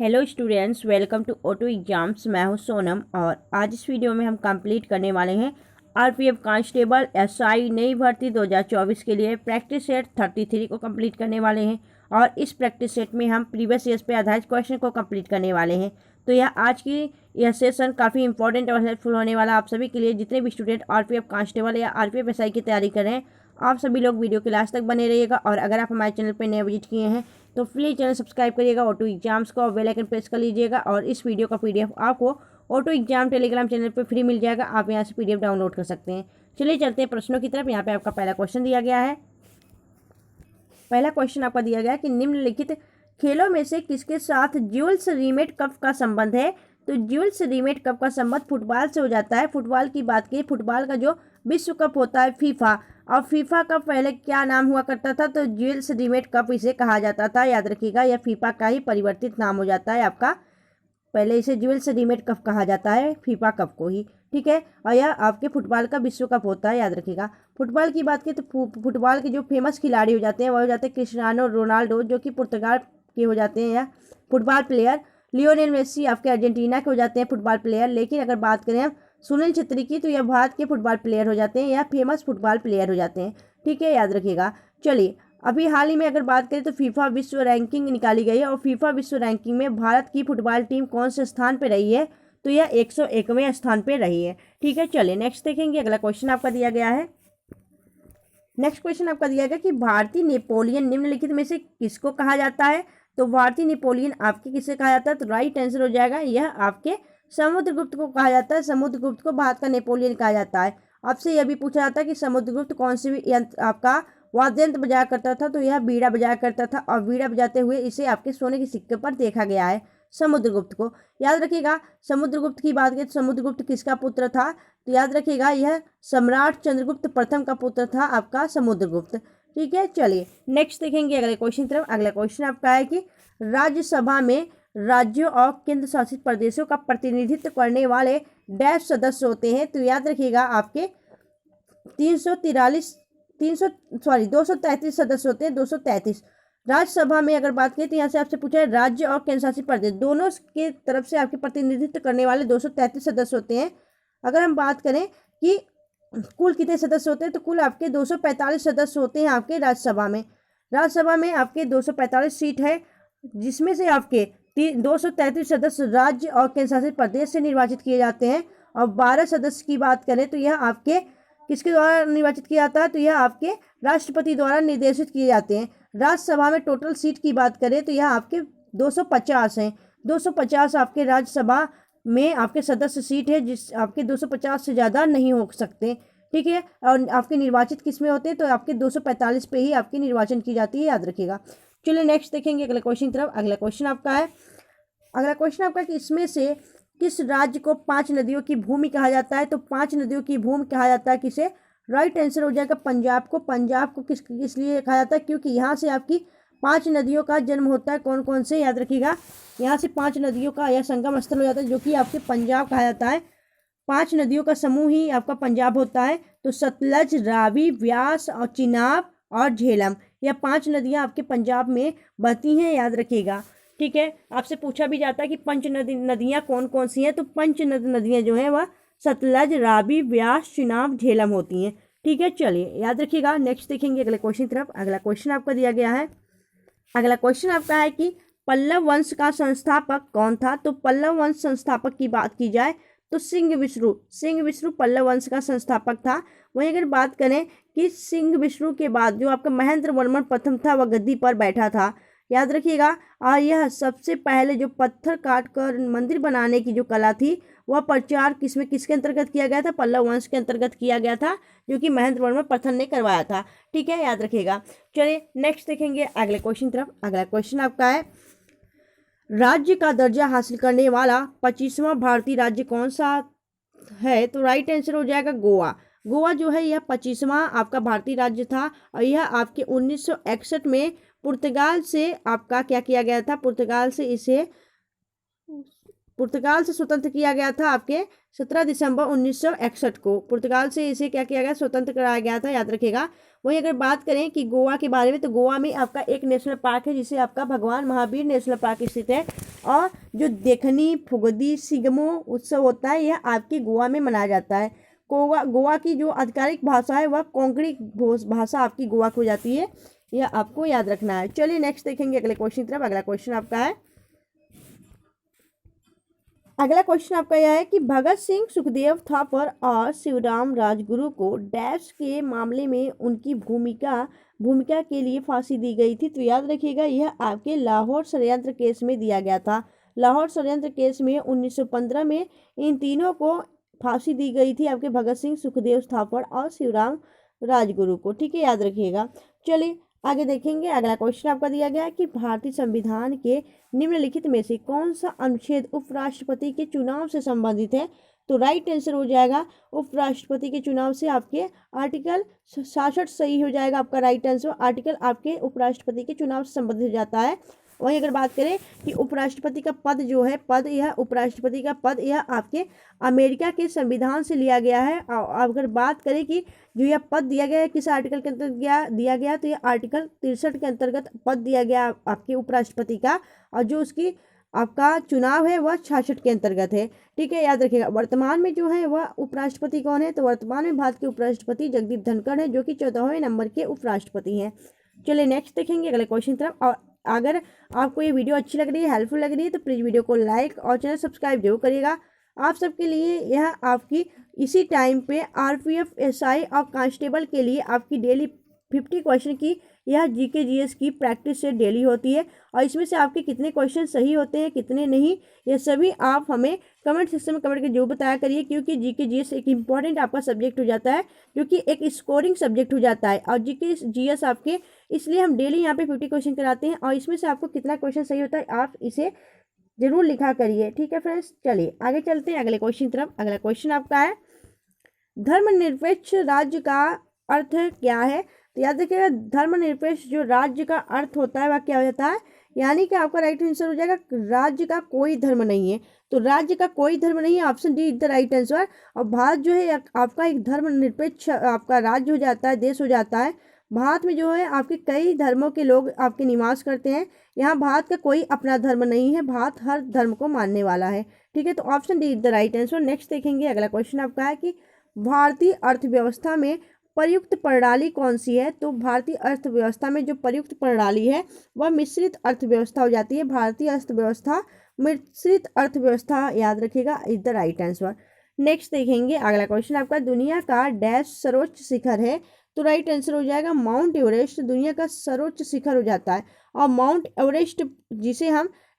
Hello students, welcome to auto exams. मैं हूं सोनम और आज इस वीडियो में हम कंप्लीट करने वाले हैं आरपीएफ कांस्टेबल एसआई नई भर्ती 2024 के लिए प्रैक्टिस सेट 33 को कंप्लीट करने वाले हैं। और इस प्रैक्टिस सेट में हम प्रीवियस ईयर्स पे आधारित क्वेश्चन को कंप्लीट करने वाले हैं। तो यह आज की यह सेशन काफ़ी इंपॉर्टेंट और हेल्पफुल होने वाला आप सभी के लिए। जितने भी स्टूडेंट आरपीएफ कांस्टेबल या आरपीएफ एसआई की तैयारी कर रहे हैं, आप सभी लोग वीडियो के लास्ट तक बने रहिएगा। और अगर आप हमारे चैनल पर नए विजिट किए हैं तो प्लीज़ चैनल सब्सक्राइब करिएगा, ऑटो एग्जाम्स को बेल आइकन प्रेस कर लीजिएगा। और इस वीडियो का पीडीएफ आपको ऑटो एग्जाम टेलीग्राम चैनल पर फ्री मिल जाएगा, आप यहाँ से पीडीएफ डाउनलोड कर सकते हैं। चलिए चलते हैं प्रश्नों की तरफ। यहाँ पे आपका पहला क्वेश्चन दिया गया है। पहला क्वेश्चन आपका दिया गया है कि निम्नलिखित खेलों में से किसके साथ ज्यूल्स रीमेट कप का संबंध है। तो ज्यूल्स रीमेट कप का संबंध फुटबॉल से हो जाता है। फुटबॉल की बात की, फुटबॉल का जो विश्व कप होता है फीफा, और फीफा का पहले क्या नाम हुआ करता था, तो ज्यूल्स रीमेट कप इसे कहा जाता था। याद रखिएगा, यह फीफा का ही परिवर्तित नाम हो जाता है आपका। पहले इसे ज्यूल्स रीमेट कप कहा जाता है, फीफा कप को ही, ठीक है। और यह आपके फुटबॉल का विश्व कप होता है, याद रखिएगा। फुटबॉल की बात की तो फुटबॉल के जो फेमस खिलाड़ी हो जाते हैं वह हो जाते हैं क्रिस्टियानो रोनाल्डो, जो कि पुर्तगाल के हो जाते हैं, या फुटबॉल प्लेयर। लियोनेल मेसी आपके अर्जेंटीना के हो जाते हैं फुटबॉल प्लेयर। लेकिन अगर बात करें हम सुनील छेत्री की, तो यह भारत के फुटबॉल प्लेयर हो जाते हैं, या फेमस फुटबॉल प्लेयर हो जाते हैं, ठीक है, याद रखिएगा। चलिए, अभी हाल ही में अगर बात करें तो फीफा विश्व रैंकिंग निकाली गई है, और फीफा विश्व रैंकिंग में भारत की फुटबॉल टीम कौन से स्थान पर रही है, तो यह 101वें स्थान पर रही है, ठीक है। चलिए नेक्स्ट देखेंगे। अगला क्वेश्चन आपका दिया गया है। नेक्स्ट क्वेश्चन आपका दिया गया कि भारतीय नेपोलियन निम्नलिखित में से किसको कहा जाता है। तो भारतीय नेपोलियन आपके किसे कहा जाता है, तो राइट आंसर हो जाएगा, यह आपके समुद्रगुप्त को कहा जाता है। समुद्रगुप्त को भारत का नेपोलियन कहा जाता है। आपसे यह भी पूछा जाता है कि समुद्रगुप्त कौन से भी यंत्र आपका वाद्य यंत्र बजाया करता था, तो यह बीड़ा बजाया करता था, और बीड़ा बजाते हुए इसे आपके सोने के सिक्के पर देखा गया है समुद्रगुप्त को। याद रखिएगा, समुद्रगुप्त की बात करें तो समुद्रगुप्त किसका पुत्र था, तो याद रखिएगा यह सम्राट चंद्रगुप्त प्रथम का पुत्र था आपका समुद्रगुप्त, ठीक है। चलिए नेक्स्ट देखेंगे अगले क्वेश्चन तरफ। अगला क्वेश्चन आपका है कि राज्यसभा में राज्यों और केंद्र शासित प्रदेशों का प्रतिनिधित्व करने वाले डैश सदस्य होते हैं। तो याद रखिएगा आपके 233 सदस्य होते हैं, 233। राज्यसभा में अगर बात करें तो यहाँ से आपसे पूछा है राज्य और केंद्र शासित प्रदेश दोनों के तरफ से आपके प्रतिनिधित्व करने वाले 233 सदस्य होते हैं। अगर हम बात करें कि कुल कितने सदस्य होते हैं, तो कुल आपके 245 सदस्य होते हैं आपके राज्यसभा में। राज्यसभा में आपके 245 सीट है, जिसमें से आपके 233 सदस्य राज्य और केंद्र शासित प्रदेश से निर्वाचित किए जाते हैं। और 12 सदस्य की बात करें तो यह आपके किसके द्वारा निर्वाचित किया जाता है, तो यह आपके राष्ट्रपति द्वारा निर्देशित किए जाते हैं। राज्यसभा में टोटल सीट की बात करें तो यह आपके 250 हैं। 250 आपके राज्यसभा में आपके सदस्य सीट है, जिस आपके 250 से ज़्यादा नहीं हो सकते, ठीक है। और आपके निर्वाचित किस में होते हैं, तो आपके 245 पे ही आपकी निर्वाचन की जाती है, याद रखिएगा। चलिए नेक्स्ट देखेंगे अगले क्वेश्चन की तरफ। अगला क्वेश्चन आपका है, अगला क्वेश्चन आपका कि इसमें से किस राज्य को 5 नदियों की भूमि कहा जाता है। तो 5 नदियों की भूमि कहा जाता है किसे, राइट आंसर हो जाएगा पंजाब को। पंजाब को किस लिए कहा जाता है, क्योंकि यहाँ से आपकी 5 नदियों का जन्म होता है। कौन कौन से, याद रखिएगा, यहाँ से 5 नदियों का यह संगम स्थल हो जाता है, जो कि आपके पंजाब कहा जाता है। 5 नदियों का समूह ही आपका पंजाब होता है। तो सतलज, रावी, व्यास और चिनाब और झेलम, यह 5 नदियाँ आपके पंजाब में बहती हैं, याद रखिएगा, ठीक है। आपसे पूछा भी जाता है कि पंच नदियाँ कौन कौन सी हैं, तो पंच नदियाँ जो हैं वह सतलज, रावी, व्यास, चिनाब, झेलम होती हैं, ठीक है। चलिए याद रखिएगा। नेक्स्ट देखेंगे अगले क्वेश्चन की तरफ। अगला क्वेश्चन आपका दिया गया है। अगला क्वेश्चन आपका है कि पल्लव वंश का संस्थापक कौन था। तो पल्लव वंश संस्थापक की बात की जाए तो सिंह विष्णु पल्लव वंश का संस्थापक था। वहीं अगर बात करें कि सिंह विष्णु के बाद जो आपका महेंद्र वर्मन प्रथम था, वह गद्दी पर बैठा था, याद रखिएगा। और यह सबसे पहले जो पत्थर काट कर मंदिर बनाने की जो कला थी, वह प्रचार किसके अंतर्गत किया गया था, पल्लव वंश के अंतर्गत किया गया था, जो कि महेंद्र वर्मन प्रथम ने करवाया था, ठीक है, याद रखिएगा। चलिए नेक्स्ट देखेंगे अगले क्वेश्चन तरफ। अगला क्वेश्चन आपका है, राज्य का दर्जा हासिल करने वाला 25वां भारतीय राज्य कौन सा है। तो राइट आंसर हो जाएगा गोवा। गोवा जो है यह 25वां आपका भारतीय राज्य था, और यह आपके 1961 में पुर्तगाल से आपका क्या किया गया था, पुर्तगाल से इसे पुर्तगाल से स्वतंत्र किया गया था आपके 17 दिसंबर 1961 को। पुर्तगाल से इसे क्या किया गया, स्वतंत्र कराया गया था, याद रखिएगा। वहीं अगर बात करें कि गोवा के बारे में, तो गोवा में आपका एक नेशनल पार्क है जिसे आपका भगवान महावीर नेशनल पार्क स्थित है। और जो देखनी फुगदी सिगमो उत्सव होता है यह आपके गोवा में मनाया जाता है। गोवा की जो आधिकारिक भाषा है वह कोंकणी भाषा आपकी गोवा की हो जाती है, यह आपको याद रखना है। चलिए नेक्स्ट देखेंगे अगले क्वेश्चन की तरफ। अगला क्वेश्चन आपका यह है कि भगत सिंह, सुखदेव थापर और शिवराम राजगुरु को डैश के मामले में उनकी भूमिका के लिए फांसी दी गई थी। तो याद रखिएगा यह आपके लाहौर षड्यंत्र केस में दिया गया था। लाहौर षड्यंत्र केस में 1915 में इन तीनों को फांसी दी गई थी, आपके भगत सिंह, सुखदेव थापर और शिवराम राजगुरु को। ठीक है, याद रखिएगा। चलिए आगे देखेंगे। अगला क्वेश्चन आपका दिया गया है कि भारतीय संविधान के निम्नलिखित में से कौन सा अनुच्छेद उपराष्ट्रपति के चुनाव से संबंधित है। तो राइट आंसर हो जाएगा उपराष्ट्रपति के चुनाव से आपके आर्टिकल 66 सही हो जाएगा आपका राइट आंसर। आर्टिकल आपके उपराष्ट्रपति के चुनाव से संबंधित हो जाता है। वहीं अगर बात करें कि उपराष्ट्रपति का पद जो है, उपराष्ट्रपति का पद यह आपके अमेरिका के संविधान से लिया गया है। अगर बात करें कि जो यह पद दिया गया है किस आर्टिकल के अंतर्गत दिया गया, तो यह आर्टिकल 63 के अंतर्गत पद दिया गया आपके उपराष्ट्रपति का, और जो उसकी आपका चुनाव है वह 66 के अंतर्गत है। ठीक है, याद रखिएगा। वर्तमान में जो है वह उपराष्ट्रपति कौन है, तो वर्तमान में भारत के उपराष्ट्रपति जगदीप धनखड़ है, जो कि 14वें नंबर के उपराष्ट्रपति हैं। चलिए नेक्स्ट देखेंगे अगले क्वेश्चन तरफ। और अगर आपको ये वीडियो अच्छी लग रही है, हेल्पफुल लग रही है, तो प्लीज़ वीडियो को लाइक और चैनल सब्सक्राइब जरूर करिएगा। आप सबके लिए यह आपकी इसी टाइम पे आरपीएफ, एसआई और कांस्टेबल के लिए आपकी डेली 50 क्वेश्चन की यह जीके जीएस की प्रैक्टिस से डेली होती है। और इसमें से आपके कितने क्वेश्चन सही होते हैं, कितने नहीं, ये सभी आप हमें कमेंट सेक्शन में कमेंट करके जरूर बताया करिए, क्योंकि जीके जीएस एक इंपॉर्टेंट आपका सब्जेक्ट हो जाता है, जो कि एक स्कोरिंग सब्जेक्ट हो जाता है। और जीके जीएस आपके इसलिए हम डेली यहाँ पे 50 क्वेश्चन कराते हैं, और इसमें से आपको कितना क्वेश्चन सही होता है आप इसे जरूर लिखा करिए। ठीक है फ्रेंड्स, चलिए आगे चलते हैं अगले क्वेश्चन की तरफ। अगला क्वेश्चन आपका है धर्मनिरपेक्ष राज्य का अर्थ क्या है। तो याद रखिएगा धर्मनिरपेक्ष जो राज्य का अर्थ होता है वह क्या हो जाता है, यानी कि आपका राइट आंसर हो जाएगा राज्य का कोई धर्म नहीं है। तो राज्य का कोई धर्म नहीं है, option D is the right answer. और भारत जो है आपका एक धर्मनिरपेक्ष आपका राज्य हो जाता है, देश हो जाता है। भारत में जो है आपके कई धर्मों के लोग आपके निवास करते हैं। यहाँ भारत का कोई अपना धर्म नहीं है, भारत हर धर्म को मानने वाला है। ठीक है, तो option D is the right answer. Next देखेंगे अगला क्वेश्चन आपका है कि भारतीय अर्थव्यवस्था में प्रयुक्त प्रणाली कौन सी है। तो भारतीय अर्थव्यवस्था में जो प्रयुक्त प्रणाली है वह मिश्रित अर्थव्यवस्था हो जाती है। भारतीय अर्थव्यवस्था मिश्रित अर्थव्यवस्था, याद रखिएगा, is the right answer. Next देखेंगे अगला क्वेश्चन आपका दुनिया का डैश सर्वोच्च शिखर है। तो राइट आंसर हो जाएगा माउंट एवरेस्ट, दुनिया का सर्वोच्च शिखर हो जाता है। और माउंट एवरेस्ट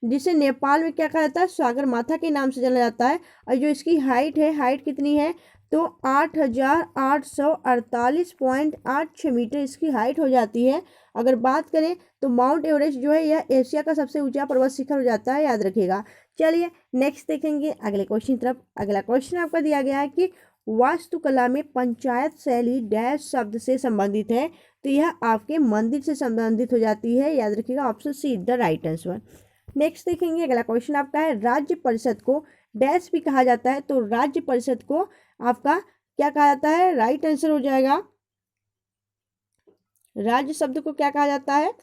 जिसे नेपाल में क्या कहा जाता है, सागरमाथा के नाम से जाना जाता है। और जो इसकी हाइट है, हाइट कितनी है, तो 8,848.86 मीटर इसकी हाइट हो जाती है। अगर बात करें तो माउंट एवरेस्ट जो है यह एशिया का सबसे ऊंचा पर्वत शिखर हो जाता है, याद रखिएगा। चलिए नेक्स्ट देखेंगे अगले क्वेश्चन तरफ। अगला क्वेश्चन आपका दिया गया है कि वास्तुकला में पंचायत शैली डैश शब्द से संबंधित है। तो यह आपके मंदिर से संबंधित हो जाती है, याद रखिएगा, option C is the right answer. Next देखेंगे अगला क्वेश्चन आपका है राज्य परिषद को डैश भी कहा जाता है। तो राज्य परिषद को आपका क्या कहा जाता है, राइट आंसर हो जाएगा राज्य शब्द को क्या कहा जाता है,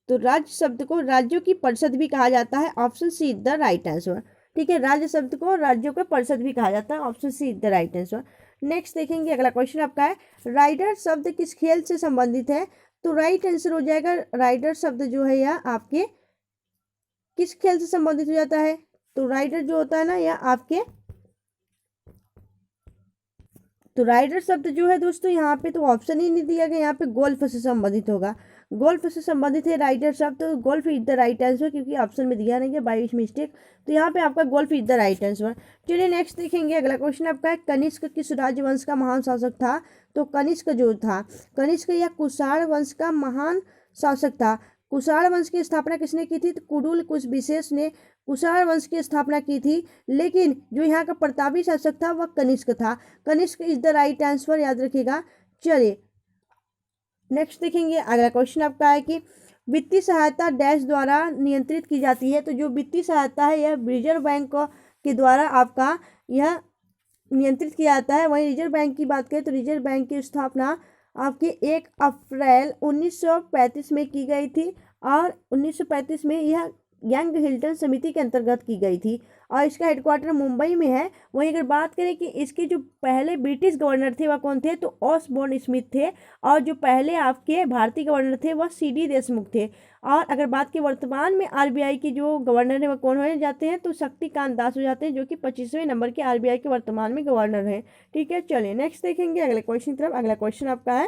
तो राज्य शब्द को राज्यों की परिषद भी कहा जाता है, option C is the right answer. ठीक है, राज्य शब्द को राज्यों का परिषद भी कहा जाता है, option C is the right answer. Next देखेंगे अगला क्वेश्चन आपका है राइडर शब्द किस खेल से संबंधित है। तो राइट आंसर हो जाएगा राइडर शब्द जो है यह आपके किस खेल से संबंधित हो जाता है। तो राइडर जो होता है ना यह आपके, तो राइडर शब्द जो है दोस्तों यहाँ पे तो ऑप्शन ही नहीं दिया गया, यहाँ पे गोल्फ से संबंधित होगा, गोल्फ से संबंधित है राइडर शब्द। तो golf is the right answer, क्योंकि ऑप्शन में दिया नहीं है बाई मिस्टेक, तो यहाँ पे आपका golf is the right answer. चलिए नेक्स्ट देखेंगे अगला क्वेश्चन आपका है कनिष्क किस राजवंश का महान शासक था। तो कनिष्क जो था, कनिष्क या कुषाण वंश का महान शासक था। कुषाण वंश की स्थापना किसने की थी, तो कुडुल कुश विशेष ने कुषाण वंश की स्थापना की थी। लेकिन जो यहाँ का प्रतापी शासक था वह कनिष्क था, Kanishka is the right answer, याद रखिएगा। चलिए नेक्स्ट देखेंगे अगला क्वेश्चन आपका है कि वित्तीय सहायता डैश द्वारा नियंत्रित की जाती है। तो जो वित्तीय सहायता है यह रिजर्व बैंक के द्वारा आपका यह नियंत्रित किया जाता है। वहीं रिजर्व बैंक की बात करें तो रिजर्व बैंक की स्थापना आपके 1 अप्रैल 1935 में की गई थी और 1935 में यह यंग हिल्टन समिति के अंतर्गत की गई थी और इसका हेडक्वार्टर मुंबई में है। वहीं अगर बात करें कि इसके जो पहले ब्रिटिश गवर्नर थे वह कौन थे, तो ऑसबोर्न स्मिथ थे और जो पहले आपके भारतीय गवर्नर थे वह सीडी देशमुख थे। और अगर बात की वर्तमान में आरबीआई के जो गवर्नर है वह कौन हो जाते हैं, तो शक्तिकांत दास हो जाते हैं, जो कि 25वें नंबर के आरबीआई के वर्तमान में गवर्नर हैं। ठीक है, चलिए नेक्स्ट देखेंगे अगले क्वेश्चन की तरफ। अगला क्वेश्चन आपका है,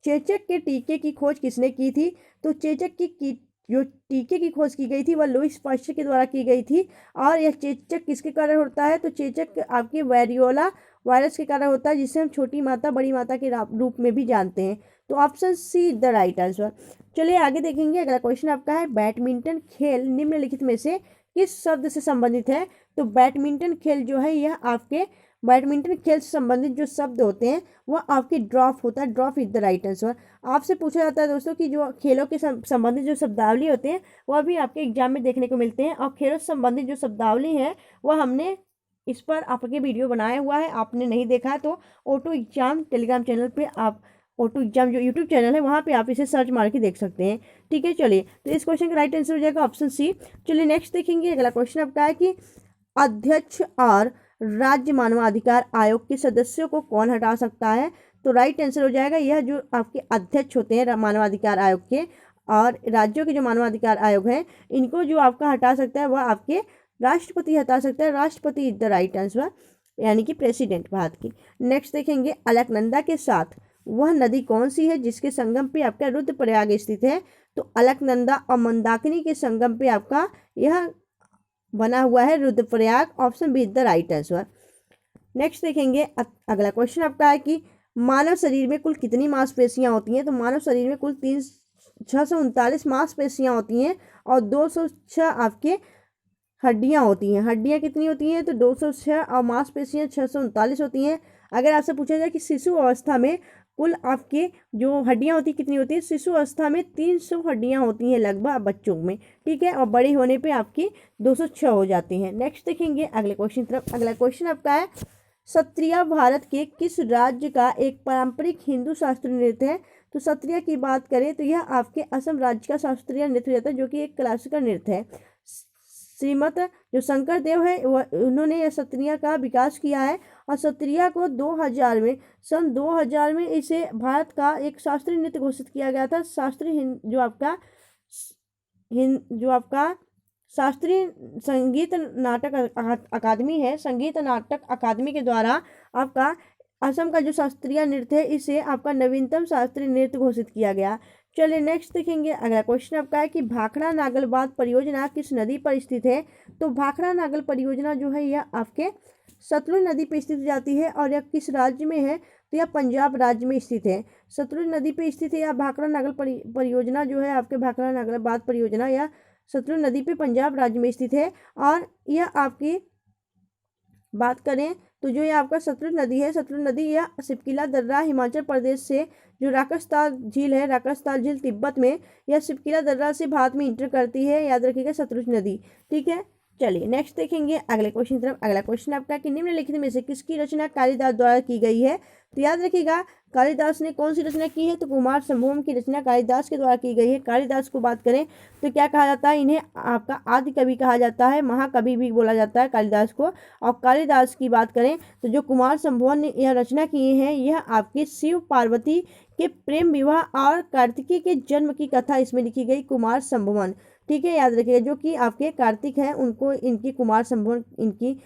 चेचक के टीके की खोज किसने की थी। तो चेचक की जो टीके की खोज की गई थी वह लुईस पास्चर के द्वारा की गई थी। और यह चेचक किसके कारण होता है, तो चेचक आपके वेरियोला वायरस के कारण होता है, जिसे हम छोटी माता बड़ी माता के रूप में भी जानते हैं। तो option see the right answer. चलिए आगे देखेंगे अगला क्वेश्चन आपका है, बैडमिंटन खेल निम्नलिखित में से किस शब्द से संबंधित है। तो बैडमिंटन खेल जो है यह आपके बैडमिंटन खेल से संबंधित जो शब्द होते हैं वह आपके ड्रॉप होता है। Drop is the right answer. आपसे पूछा जाता है दोस्तों कि जो खेलों के संबंधित जो शब्दावली होते हैं वह भी आपके एग्जाम में देखने को मिलते हैं और खेलों से संबंधित जो शब्दावली है वह हमने इस पर आपके वीडियो बनाया हुआ है। आपने नहीं देखा तो ऑटो एग्जाम टेलीग्राम चैनल पे आप ऑटो एग्जाम जो यूट्यूब चैनल है वहाँ पे आप इसे सर्च मार के देख सकते हैं। ठीक है, चलिए तो इस क्वेश्चन का राइट आंसर हो जाएगा ऑप्शन सी। चलिए नेक्स्ट देखेंगे अगला क्वेश्चन आपका है कि अध्यक्ष और राज्य मानवाधिकार आयोग के सदस्यों को कौन हटा सकता है। तो राइट आंसर हो जाएगा यह जो आपके अध्यक्ष होते हैं मानवाधिकार आयोग के और राज्यों के जो मानवाधिकार आयोग हैं इनको जो आपका हटा सकता है वह आपके राष्ट्रपति हटा सकता है। राष्ट्रपति इज द राइट आंसर, यानी कि प्रेसिडेंट भारत की। नेक्स्ट देखेंगे अलकनंदा के साथ वह नदी कौन सी है जिसके संगम पे आपका रुद्रप्रयाग स्थित है। तो अलकनंदा और मंदाकिनी के संगम पे आपका यह बना हुआ है Rudraprayag. Option B is the right answer. Next देखेंगे अगला क्वेश्चन आपका है कि मानव शरीर में कुल कितनी मांसपेशियां होती हैं। तो मानव शरीर में कुल 639 मांसपेशियां होती हैं और 206 आपके हड्डियां होती हैं। हड्डियां कितनी होती हैं, तो 206 और मांसपेशियां 639 होती हैं। अगर आपसे पूछा जाए कि शिशु अवस्था में कुल आपके जो हड्डियां होती कितनी होती है, शिशु अवस्था में 300 हड्डियां होती हैं लगभग बच्चों में। ठीक है, और बड़े होने पे आपकी 206 हो जाती हैं। नेक्स्ट देखेंगे अगले क्वेश्चन तरफ। अगला क्वेश्चन आपका है सत्रिया भारत के किस राज्य का एक पारंपरिक हिंदू शास्त्रीय नृत्य है। तो सत्रिया की बात करें तो यह आपके असम राज्य का शास्त्रीय नृत्य रहता है, जो कि एक क्लासिकल नृत्य है। श्रीमत जो शंकर देव है उन्होंने यह सत्रिया का विकास किया है और सत्रिया को 2000 में सन 2000 में इसे भारत का एक शास्त्रीय नृत्य घोषित किया गया था। शास्त्रीय जो आपका शास्त्रीय संगीत नाटक अकादमी है, संगीत नाटक अकादमी के द्वारा आपका असम का जो शास्त्रीय नृत्य है इसे आपका नवीनतम शास्त्रीय नृत्य घोषित किया गया। चलिए नेक्स्ट देखेंगे अगला क्वेश्चन आपका है कि भाखड़ा नागल बांध परियोजना किस नदी पर स्थित है। तो भाखड़ा नागल परियोजना जो है यह आपके सतलुज नदी पर स्थित जाती है और यह किस राज्य में है, तो यह पंजाब राज्य में स्थित है। सतलुज नदी पर स्थित है यह भाखड़ा नागल परियोजना जो है आपके भाखड़ा नागल बांध परियोजना यह सतलुज नदी पे पंजाब राज्य में स्थित है। और यह आपकी बात करें तो जो ये आपका सतलुज नदी है, सतलुज नदी यह सिपकिला दर्रा हिमाचल प्रदेश से जो राकसताल झील है, राकसताल झील तिब्बत में, यह सिपकिला दर्रा से भारत में इंटर करती है। याद रखिएगा सतलुज नदी। ठीक है, चलिए नेक्स्ट देखेंगे अगले क्वेश्चन तरफ। अगला क्वेश्चन आपका कि निम्नलिखित में से किसकी रचना कालिदास द्वारा की गई है। तो याद रखिएगा कालिदास ने कौन सी रचना की है, तो कुमार संभवम की रचना कालिदास के द्वारा की गई है। कालिदास को बात करें तो क्या कहा जाता है, इन्हें आपका आदि कवि कहा जाता है, महाकवि भी बोला जाता है कालिदास को। और कालिदास की बात करें तो जो कुमार संभवम ने यह रचना की है यह आपके शिव पार्वती के प्रेम विवाह और कार्तिकेय के जन्म की कथा इसमें लिखी गई कुमार संभवम। ठीक है, याद रखिएगा जो कि आपके कार्तिक हैं उनको इनकी कुमार संभवम इनकी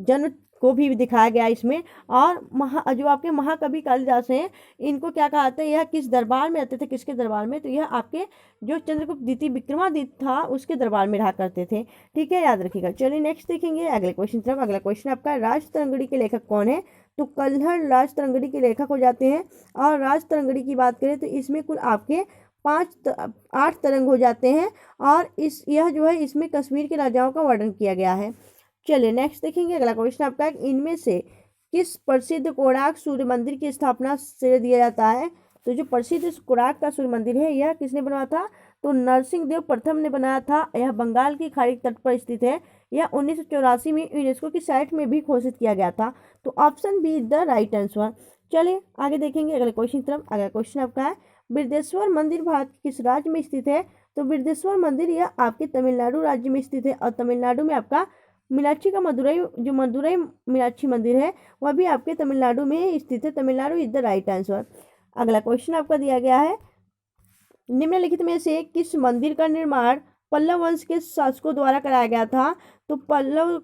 जन्म को भी दिखाया गया इसमें। और जो आपके महाकवि कालिदास हैं इनको क्या कहा जाता है, यह किस दरबार में रहते थे, किसके दरबार में, तो यह आपके जो चंद्रगुप्त द्वितीय विक्रमादित्य था उसके दरबार में रहा करते थे। ठीक है, याद रखिएगा। चलिए नेक्स्ट देखेंगे अगले क्वेश्चन तरफ। अगला क्वेश्चन आपका राजतरंगिणी के लेखक कौन है। तो कल्हड़ राजतरंगिणी के लेखक हो जाते हैं। और राजतरंगिणी की बात करें तो इसमें कुल आपके 8 तरंग हो जाते हैं और यह जो है इसमें कश्मीर के राजाओं का वर्णन किया गया है। चलिए नेक्स्ट देखेंगे अगला क्वेश्चन आपका इनमें से किस प्रसिद्ध कोणार्क सूर्य मंदिर की स्थापना श्रेय दिया जाता है। तो जो प्रसिद्ध कोणार्क का सूर्य मंदिर है यह किसने बनवाया था? तो नरसिंह देव प्रथम ने बनाया था। यह बंगाल की खाड़ी तट पर स्थित है। यह 1984 में यूनेस्को की साइट में भी घोषित किया गया था। तो option B is the right answer. चलिए आगे देखेंगे अगले क्वेश्चन की तरफ। अगला क्वेश्चन आपका है, बृहदेश्वर मंदिर भारत के किस राज्य में स्थित है? तो बृहदेश्वर मंदिर यह आपके तमिलनाडु राज्य में स्थित है और तमिलनाडु में आपका मीनाक्षी का मदुरई मीनाक्षी मंदिर है वह भी आपके तमिलनाडु में स्थित है। Tamil Nadu is the right answer. अगला क्वेश्चन आपका दिया गया है, निम्नलिखित में से किस मंदिर का निर्माण पल्लव वंश के शासकों द्वारा कराया गया था? तो पल्लव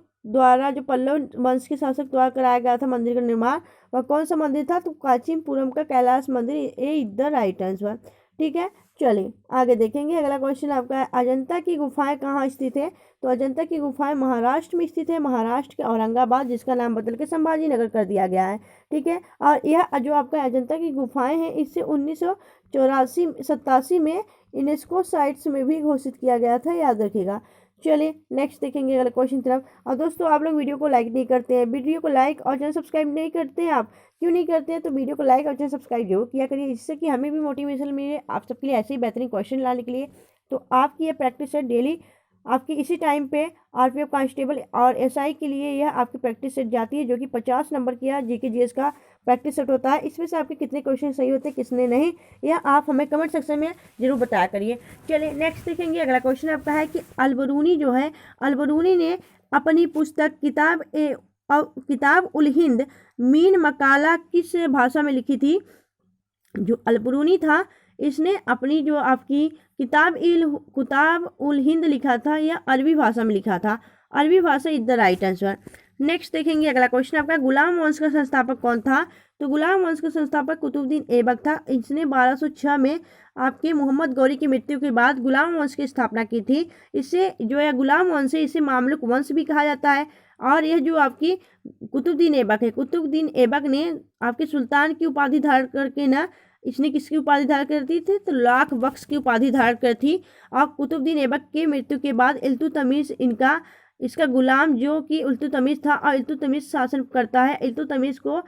वंश के शासक द्वारा कराया गया था मंदिर का निर्माण, वह कौन सा मंदिर था? तो कांचीपुरम का कैलाश मंदिर ए इज द राइट आंसर। ठीक है, चलिए आगे देखेंगे। अगला क्वेश्चन आपका है, अजंता की गुफाएं कहाँ स्थित है? तो अजंता की गुफाएं महाराष्ट्र में स्थित है, महाराष्ट्र के औरंगाबाद, जिसका नाम बदल के संभाजी नगर कर दिया गया है। ठीक है, और यह जो आपका अजंता की गुफाएं हैं इससे 1987 में यूनेस्को साइट्स में भी घोषित किया गया था, याद रखिएगा। चलिए नेक्स्ट देखेंगे अगले क्वेश्चन तरफ। और दोस्तों आप लोग वीडियो को लाइक नहीं करते हैं, वीडियो को लाइक और चैनल सब्सक्राइब नहीं करते हैं, आप क्यों नहीं करते हैं? तो वीडियो को लाइक और चैनल सब्सक्राइब जरूर किया करिए, जिससे कि हमें भी मोटिवेशन मिले आप सबके लिए ऐसे ही बेहतरीन क्वेश्चन लाने के लिए। तो आपकी ये प्रैक्टिस है डेली आपकी इसी टाइम पे आरपीएफ कांस्टेबल और एसआई के लिए यह आपकी प्रैक्टिस सेट जाती है, जो कि 50 नंबर की जीके जीएस का प्रैक्टिस सेट होता है। इसमें से आपके कितने क्वेश्चन सही होते हैं कितने नहीं, यह आप हमें कमेंट सेक्शन में जरूर बताया करिए। चलिए नेक्स्ट देखेंगे। अगला क्वेश्चन आपका है कि अलबरूनी जो है, अलबरूनी ने अपनी पुस्तक किताब उल हिंद मीन मकाला किस भाषा में लिखी थी? जो अलबरूनी था इसने अपनी जो आपकी किताब उल हिंद लिखा था, यह अरबी भाषा में लिखा था। अरबी भाषा is the right answer. Next देखेंगे। अगला क्वेश्चन आपका, गुलाम वंश का संस्थापक कौन था? तो गुलाम वंश का संस्थापक कुतुबुद्दीन ऐबक था। इसने 1206 में आपके मोहम्मद गौरी की मृत्यु के बाद गुलाम वंश की स्थापना की थी। इसे जो है गुलाम वंश है, इसे मामलुक वंश भी कहा जाता है। और यह जो आपकी कुतुबुद्दीन ऐबक है, कुतुबुद्दीन ऐबक ने आपके सुल्तान की उपाधि धारण करके ना, इसने किसकी उपाधि धारण करती थी? तो लाख बख्श की उपाधि धारण कर थी। और कुतुबुद्दीन ऐबक की मृत्यु के बाद इल्तुतमिश इसका गुलाम जो कि इल्तुतमिश था, और इल्तुतमिश शासन करता है। इल्तुतमिश को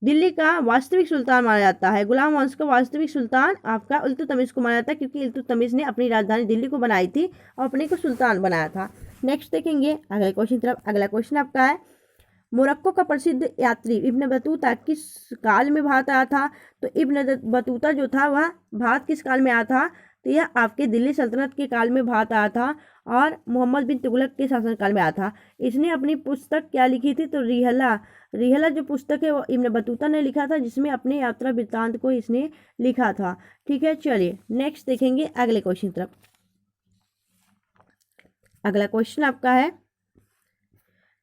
दिल्ली का वास्तविक सुल्तान माना जाता है। गुलाम वंश का वास्तविक सुल्तान आपका इल्तुतमिश को माना जाता है, क्योंकि इल्तुतमिश ने अपनी राजधानी दिल्ली को बनाई थी और अपने को सुल्तान बनाया था। नेक्स्ट देखेंगे अगले क्वेश्चन तरफ। अगला क्वेश्चन आपका है, मोरक्को का प्रसिद्ध यात्री इब्न बतूता किस काल में भारत आया था? तो इब्न बतूता जो था वह भारत किस काल में आया था? तो यह आपके दिल्ली सल्तनत के काल में भारत आया था और मोहम्मद बिन तुगलक के शासनकाल में आया था। इसने अपनी पुस्तक क्या लिखी थी? तो रिहला जो पुस्तक है वो इब्न बतूता ने लिखा था, जिसमें अपने यात्रा वृत्तांत को इसने लिखा था। ठीक है, चलिए नेक्स्ट देखेंगे अगले क्वेश्चन तरफ। अगला क्वेश्चन आपका है,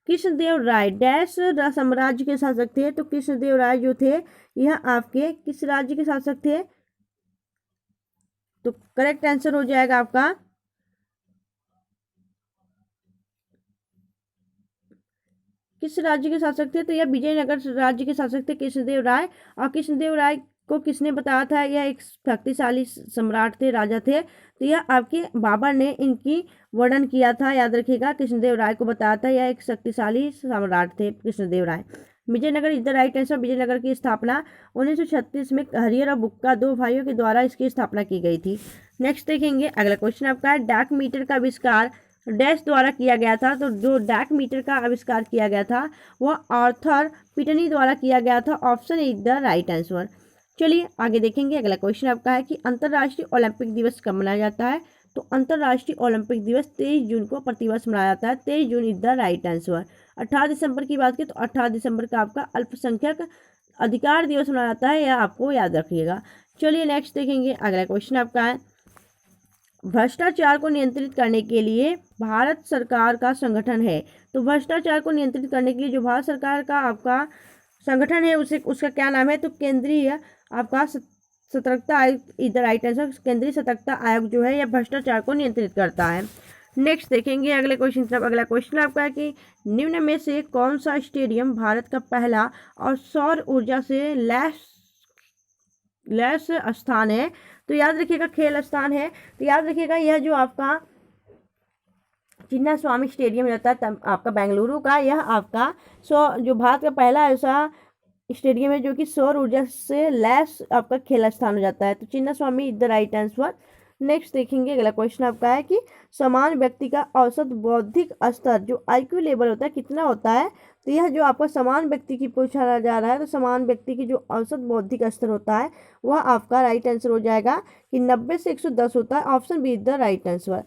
कृष्णदेव राय डैश साम्राज्य के शासक थे? तो कृष्णदेव राय जो थे यह आपके किस राज्य के शासक थे? तो करेक्ट आंसर हो जाएगा आपका किस राज्य के शासक थे? तो यह विजयनगर राज्य के शासक थे कृष्णदेव राय। और कृष्णदेव राय को किसने बताया था? यह एक शक्तिशाली सम्राट थे, राजा थे। तो यह आपके बाबर ने इनकी वर्णन किया था, याद रखिएगा। कृष्णदेव राय को बताया था यह एक शक्तिशाली सम्राट थे Krishnadeva Raya. Vijayanagar is the right answer. Vijayanagar की स्थापना 1936 में हरिहर और बुक्का दो भाइयों के द्वारा इसकी स्थापना की गई थी। नेक्स्ट देखेंगे अगला क्वेश्चन आपका है, डाक मीटर का आविष्कार डैश द्वारा किया गया था? तो जो डाक मीटर का आविष्कार किया गया था वह आर्थर पिटनी द्वारा किया गया था। Option is the right answer. चलिए आगे देखेंगे। अगला क्वेश्चन आपका है कि अंतर्राष्ट्रीय ओलंपिक दिवस कब मनाया जाता है? तो अंतर्राष्ट्रीय ओलंपिक दिवस 23 जून को प्रतिवर्ष मनाया जाता है। 23 June is the right answer. 18 दिसंबर की बात करें तो 18 दिसंबर का आपका अल्पसंख्यक अधिकार दिवस मनाया जाता है, यह आपको याद रखिएगा। चलिए नेक्स्ट देखेंगे। अगला क्वेश्चन आपका है, भ्रष्टाचार को नियंत्रित करने के लिए भारत सरकार का संगठन है। तो भ्रष्टाचार को नियंत्रित करने के लिए जो भारत सरकार का आपका संगठन है उसका क्या नाम है? तो केंद्रीय आपका सतर्कता आयोग इज द राइट आंसर। केंद्रीय सतर्कता आयोग जो है यह भ्रष्टाचार को नियंत्रित करता है। नेक्स्ट देखेंगे अगले क्वेश्चन तरफ। अगला क्वेश्चन आपका है कि निम्न में से कौन सा स्टेडियम भारत का पहला और सौर ऊर्जा से लैस स्थान है? तो याद रखिएगा खेल स्थान है। तो याद रखिएगा यह जो आपका चिन्ना स्वामी स्टेडियम रहता है आपका बेंगलुरु का, यह आपका जो भारत का पहला ऐसा स्टेडियम है जो कि सौर ऊर्जा से लैस आपका खेला स्थान हो जाता है। तो Chinna Swamy is the right answer. Next देखेंगे अगला क्वेश्चन आपका है कि समान व्यक्ति का औसत बौद्धिक स्तर जो आईक्यू लेवल होता है कितना होता है। तो यह जो आपका समान व्यक्ति की पूछा जा रहा है, तो समान व्यक्ति की जो औसत बौद्धिक स्तर होता है वह आपका राइट आंसर हो जाएगा कि 90 से 110 होता है। Option B is the right answer.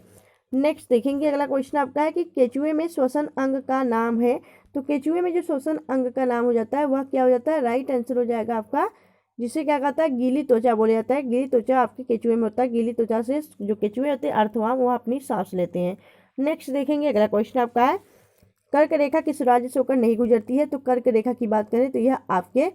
Next देखेंगे अगला क्वेश्चन आपका है कि केचुए में श्वसन अंग का नाम है। तो केचुए में जो श्वसन अंग का नाम हो जाता है वह क्या हो जाता है, राइट आंसर हो जाएगा आपका, जिसे क्या कहता है, गीली त्वचा बोला जाता है। गीली त्वचा आपके केचुए में होता है। गीली त्वचा से जो केचुए होते हैं अर्थवाम वो अपनी सांस लेते हैं। नेक्स्ट देखेंगे अगला क्वेश्चन आपका है कर्क रेखा किस राज्य से होकर नहीं गुजरती है। तो कर्क रेखा की बात करें तो यह आपके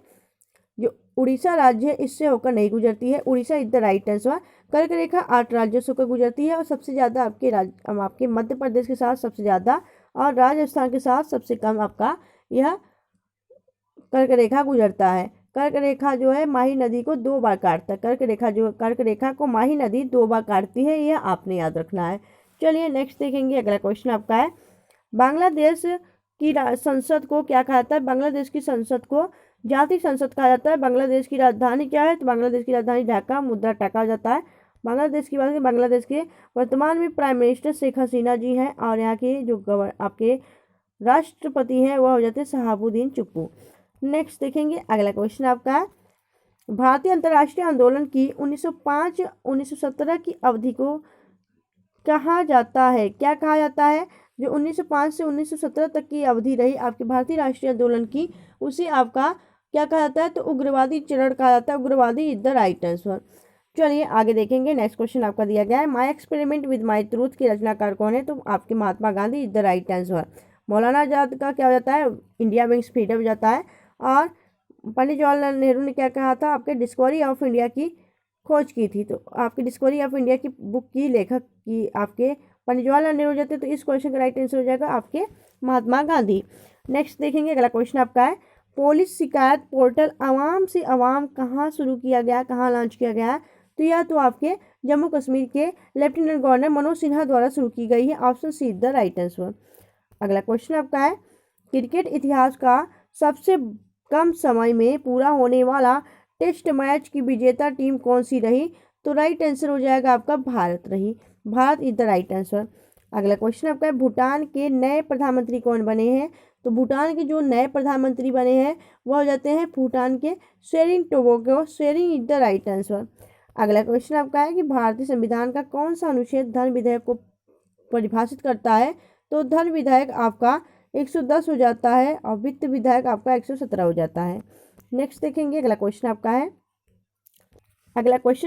जो उड़ीसा राज्य है इससे होकर नहीं गुजरती है। Orissa is the right answer. कर्क रेखा 8 राज्यों से होकर गुजरती है और सबसे ज़्यादा आपके मध्य प्रदेश के साथ सबसे ज़्यादा और राजस्थान के साथ सबसे कम आपका यह कर्क रेखा गुजरता है। कर्क रेखा जो है माही नदी को 2 बार काटता है। कर्क रेखा को माही नदी 2 बार काटती है, यह आपने याद रखना है। चलिए नेक्स्ट देखेंगे अगला क्वेश्चन आपका है बांग्लादेश की संसद को क्या कहा जाता है। बांग्लादेश की संसद को जातीय संसद कहा जाता है। बांग्लादेश की राजधानी क्या है, तो बांग्लादेश की राजधानी ढाका मुद्रा टाका जाता है। बांग्लादेश की बात करें, बांग्लादेश के वर्तमान में प्राइम मिनिस्टर शेख हसीना जी हैं और यहाँ के जो आपके राष्ट्रपति हैं वह हो जाते हैं शहाबुद्दीन चुप्पू। नेक्स्ट देखेंगे अगला क्वेश्चन आपका है भारतीय अंतर्राष्ट्रीय आंदोलन की 1905-1917 की अवधि को कहा जाता है, क्या कहा जाता है। जो 1905 से 1917 तक की अवधि रही आपके भारतीय राष्ट्रीय आंदोलन की, उसे आपका क्या कहा जाता है, तो उग्रवादी चरण कहा जाता है। उग्रवादी इज द राइट आंसर। चलिए आगे देखेंगे। नेक्स्ट क्वेश्चन आपका दिया गया है my experiment with my truth के रचनाकार कौन है। तो आपके Mahatma Gandhi is the right answer. Maulana Azad का क्या हो जाता है, इंडिया मीन्स फ्रीडम हो जाता है। और पंडित जवाहरलाल नेहरू ने क्या कहा था, आपके डिस्कवरी ऑफ इंडिया की खोज की थी। तो आपकी डिस्कवरी ऑफ इंडिया की बुक की लेखक की आपके पंडित जवाहरलाल नेहरू जाते। तो इस क्वेश्चन का राइट आंसर हो जाएगा आपके महात्मा गांधी। नेक्स्ट देखेंगे अगला क्वेश्चन आपका है पुलिस शिकायत पोर्टल आवाम से आवाम कहाँ शुरू किया गया, कहाँ लॉन्च किया गया है। तो यह तो आपके जम्मू कश्मीर के लेफ्टिनेंट गवर्नर मनोज सिन्हा द्वारा शुरू की गई है। Option see the right answer. अगला क्वेश्चन आपका है क्रिकेट इतिहास का सबसे कम समय में पूरा होने वाला टेस्ट मैच की विजेता टीम कौन सी रही। तो राइट आंसर हो जाएगा आपका भारत रही। Bharat is the right answer. अगला क्वेश्चन आपका है भूटान के नए प्रधानमंत्री कौन बने हैं। तो भूटान के जो नए प्रधानमंत्री बने हैं वह हो जाते हैं भूटान के Tshering Tobgay. Tshering is the right answer. अगला क्वेश्चन आपका है कि भारतीय संविधान का कौन सा अनुच्छेद धन विधेयक को परिभाषित करता है। तो धन विधेयक आपका 110 हो जाता है और वित्त विधेयक आपका 117 हो जाता है। नेक्स्ट देखेंगे अगला क्वेश्चन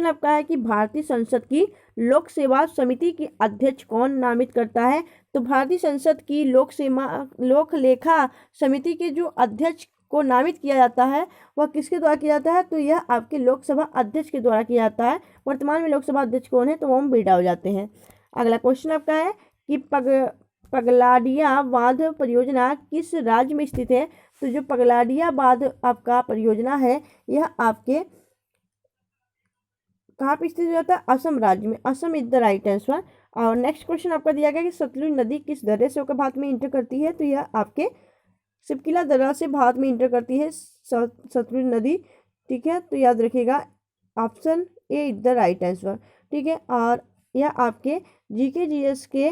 आपका है कि भारतीय संसद की लोक सेवा समिति की अध्यक्ष कौन नामित करता है। तो भारतीय संसद की लोक लेखा समिति के जो अध्यक्ष को नामित किया जाता है वह किसके द्वारा किया जाता है। तो यह आपके लोकसभा अध्यक्ष के द्वारा किया जाता है। वर्तमान में लोकसभा अध्यक्ष कौन है, तो ओम बिरला हो जाते हैं। अगला क्वेश्चन आपका है कि पगलाडिया बांध परियोजना किस राज्य में स्थित है। तो जो पगलाडिया बांध आपका परियोजना है यह आपके कहाँ पे स्थित हो जाता है, असम राज्य में। Assam is the right answer. और नेक्स्ट क्वेश्चन आपका दिया गया कि सतलुज नदी किस दर्रे से होकर भारत में इंटर करती है। तो यह आपके सिपकिला दर्रा से भारत में इंटर करती है सतलुज नदी। ठीक है, तो याद रखिएगा option A is the right answer. ठीक है, और यह आपके जीके जीएस के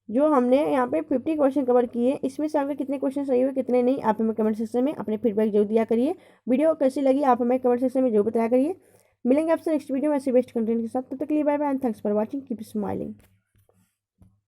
जो हमने यहाँ पे 50 क्वेश्चन कवर किए, इसमें से आपके कितने क्वेश्चन सही हुए कितने नहीं आप हमें कमेंट सेक्शन में अपने फीडबैक जरूर दिया करिए। वीडियो कैसी लगी आप हमें कमेंट सेक्शन में जरूर बताया करिए। मिलेंगे आपसे नेक्स्ट वीडियो में ऐसे बेस्ट कंटेंट के साथ। तब तक के लिए bye bye and thanks for watching, keep smiling.